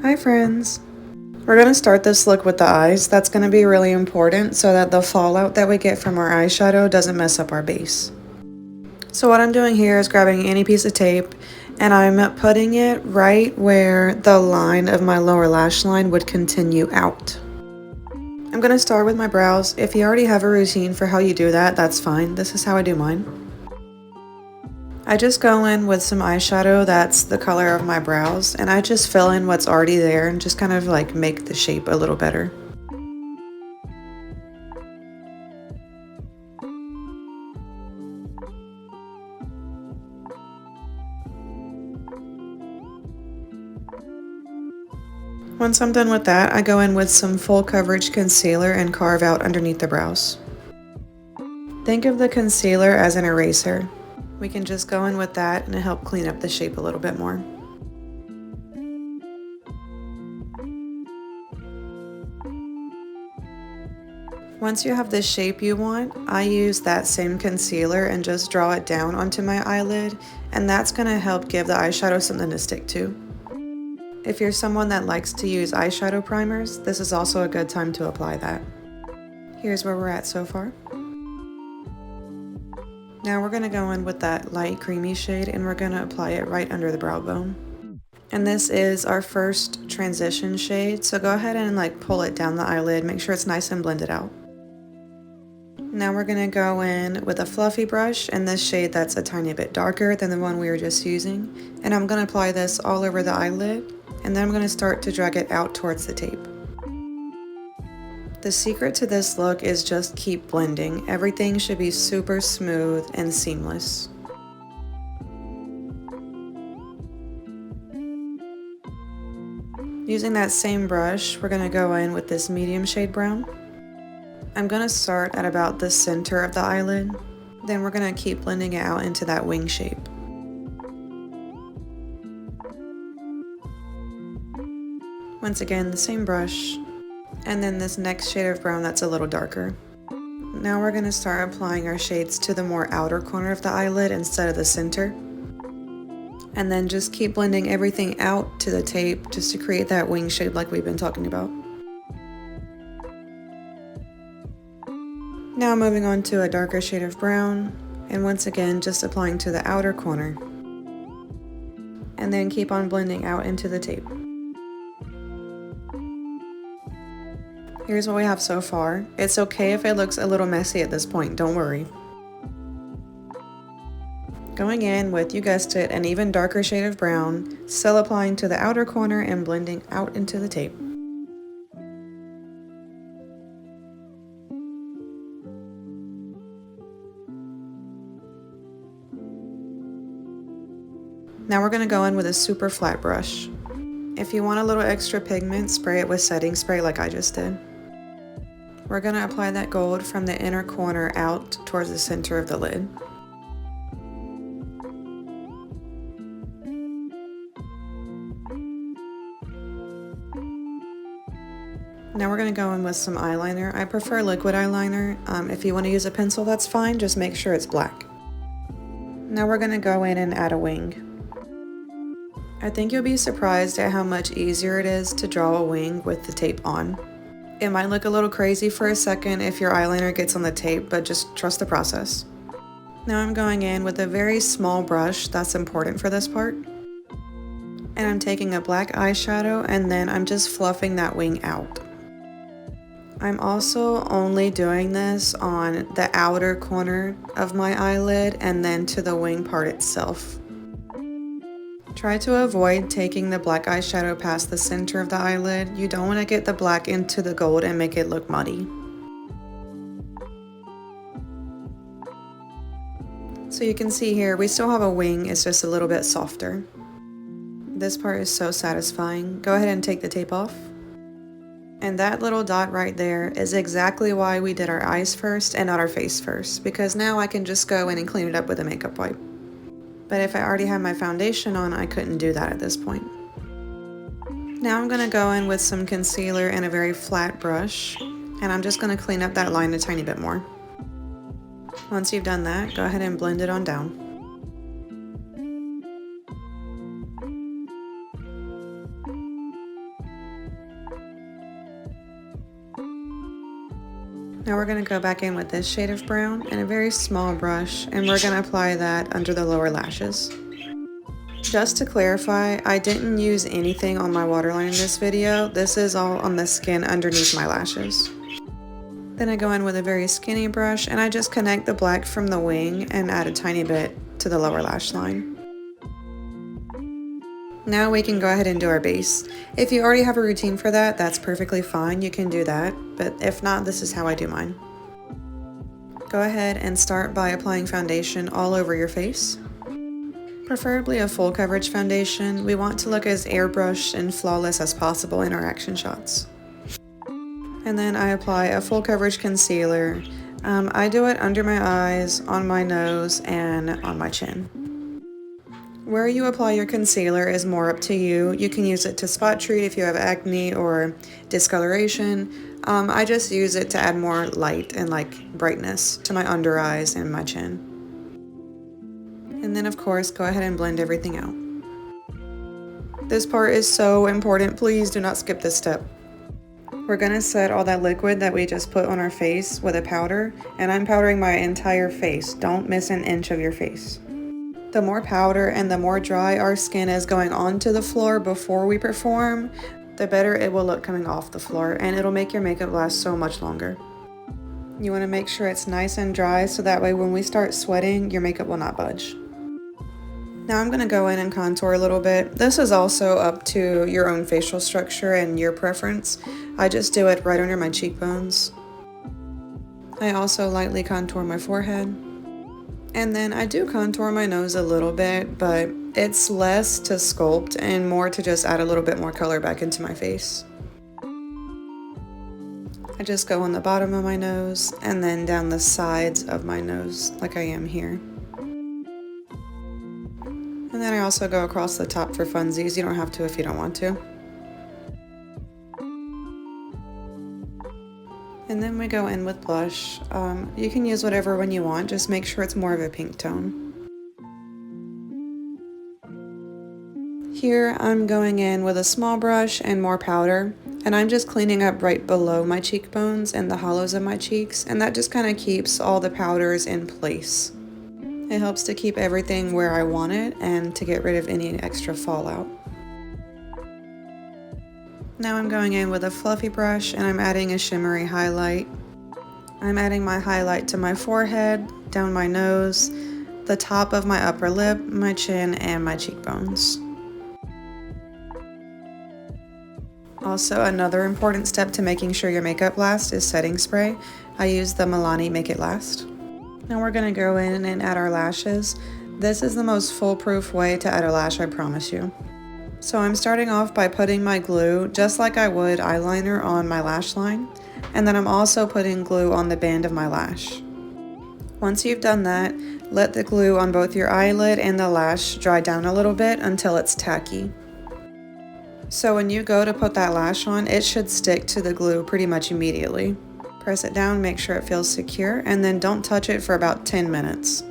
Hi friends! We're going to start this look with the eyes. That's going to be really important so that the fallout that we get from our eyeshadow doesn't mess up our base. So what I'm doing here is grabbing any piece of tape and I'm putting it right where the line of my lower lash line would continue out. I'm going to start with my brows. If you already have a routine for how you do that, that's fine. This is how I do mine. I just go in with some eyeshadow that's the color of my brows, and I just fill in what's already there and just kind of like make the shape a little better. Once I'm done with that, I go in with some full coverage concealer and carve out underneath the brows. Think of the concealer as an eraser. We can just go in with that and help clean up the shape a little bit more. Once you have the shape you want, I use that same concealer and just draw it down onto my eyelid, and that's going to help give the eyeshadow something to stick to. If you're someone that likes to use eyeshadow primers, this is also a good time to apply that. Here's where we're at so far. Now we're going to go in with that light creamy shade and we're going to apply it right under the brow bone. And this is our first transition shade, so go ahead and pull it down the eyelid, make sure it's nice and blended out. Now we're going to go in with a fluffy brush and this shade that's a tiny bit darker than the one we were just using. And I'm going to apply this all over the eyelid and then I'm going to start to drag it out towards the tape. The secret to this look is just keep blending. Everything should be super smooth and seamless. Using that same brush, we're going to go in with this medium shade brown. I'm going to start at about the center of the eyelid. Then we're going to keep blending it out into that wing shape. Once again, the same brush. And then this next shade of brown that's a little darker. Now we're going to start applying our shades to the more outer corner of the eyelid instead of the center. And then just keep blending everything out to the tape just to create that wing shape like we've been talking about. Now moving on to a darker shade of brown, and once again just applying to the outer corner. And then keep on blending out into the tape. Here's what we have so far. It's okay if it looks a little messy at this point, don't worry. Going in with, you guessed it, an even darker shade of brown, still applying to the outer corner and blending out into the tape. Now we're going to go in with a super flat brush. If you want a little extra pigment, spray it with setting spray like I just did. We're going to apply that gold from the inner corner out towards the center of the lid. Now we're going to go in with some eyeliner. I prefer liquid eyeliner. If you want to use a pencil, that's fine. Just make sure it's black. Now we're going to go in and add a wing. I think you'll be surprised at how much easier it is to draw a wing with the tape on. It might look a little crazy for a second if your eyeliner gets on the tape, but just trust the process. Now I'm going in with a very small brush that's important for this part. And I'm taking a black eyeshadow and then I'm just fluffing that wing out. I'm also only doing this on the outer corner of my eyelid and then to the wing part itself. Try to avoid taking the black eyeshadow past the center of the eyelid. You don't want to get the black into the gold and make it look muddy. So you can see here, we still have a wing, it's just a little bit softer. This part is so satisfying. Go ahead and take the tape off. And that little dot right there is exactly why we did our eyes first and not our face first, because now I can just go in and clean it up with a makeup wipe. But if I already had my foundation on, I couldn't do that at this point. Now I'm going to go in with some concealer and a very flat brush, and I'm just going to clean up that line a tiny bit more. Once you've done that, go ahead and blend it on down. Now we're going to go back in with this shade of brown and a very small brush, and we're going to apply that under the lower lashes. Just to clarify, I didn't use anything on my waterline in this video. This is all on the skin underneath my lashes. Then I go in with a very skinny brush and I just connect the black from the wing and add a tiny bit to the lower lash line. Now we can go ahead and do our base. If you already have a routine for that, that's perfectly fine. You can do that, but if not, this is how I do mine. Go ahead and start by applying foundation all over your face. Preferably a full coverage foundation. We want to look as airbrushed and flawless as possible in our action shots. And then I apply a full coverage concealer. I do it under my eyes, on my nose, and on my chin. Where you apply your concealer is more up to you. You can use it to spot treat if you have acne or discoloration. I just use it to add more light and brightness to my under eyes and my chin. And then of course, go ahead and blend everything out. This part is so important. Please do not skip this step. We're gonna set all that liquid that we just put on our face with a powder, and I'm powdering my entire face. Don't miss an inch of your face. The more powder and the more dry our skin is going onto the floor before we perform, the better it will look coming off the floor, and it'll make your makeup last so much longer. You wanna make sure it's nice and dry so that way when we start sweating, your makeup will not budge. Now I'm gonna go in and contour a little bit. This is also up to your own facial structure and your preference. I just do it right under my cheekbones. I also lightly contour my forehead. And then I do contour my nose a little bit, but it's less to sculpt and more to just add a little bit more color back into my face. I just go on the bottom of my nose and then down the sides of my nose like I am here. And then I also go across the top for funsies. You don't have to if you don't want to. And then we go in with blush. You can use whatever one you want, just make sure it's more of a pink tone. Here I'm going in with a small brush and more powder, and I'm just cleaning up right below my cheekbones and the hollows of my cheeks, and that just kind of keeps all the powders in place. It helps to keep everything where I want it and to get rid of any extra fallout. Now I'm going in with a fluffy brush and I'm adding a shimmery highlight. I'm adding my highlight to my forehead, down my nose, the top of my upper lip, my chin, and my cheekbones. Also, another important step to making sure your makeup lasts is setting spray. I use the Milani Make It Last. Now we're going to go in and add our lashes. This is the most foolproof way to add a lash, I promise you. So I'm starting off by putting my glue, just like I would eyeliner, on my lash line, and then I'm also putting glue on the band of my lash. Once you've done that, let the glue on both your eyelid and the lash dry down a little bit until it's tacky. So when you go to put that lash on, it should stick to the glue pretty much immediately. Press it down, make sure it feels secure, and then don't touch it for about 10 minutes.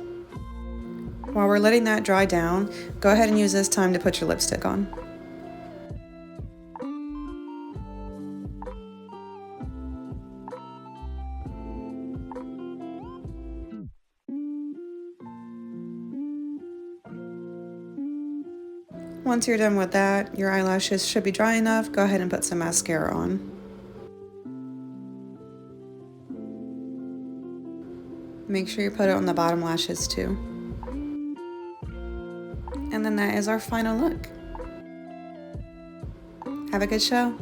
While we're letting that dry down, go ahead and use this time to put your lipstick on. Once you're done with that, your eyelashes should be dry enough. Go ahead and put some mascara on. Make sure you put it on the bottom lashes too. And then that is our final look. Have a good show.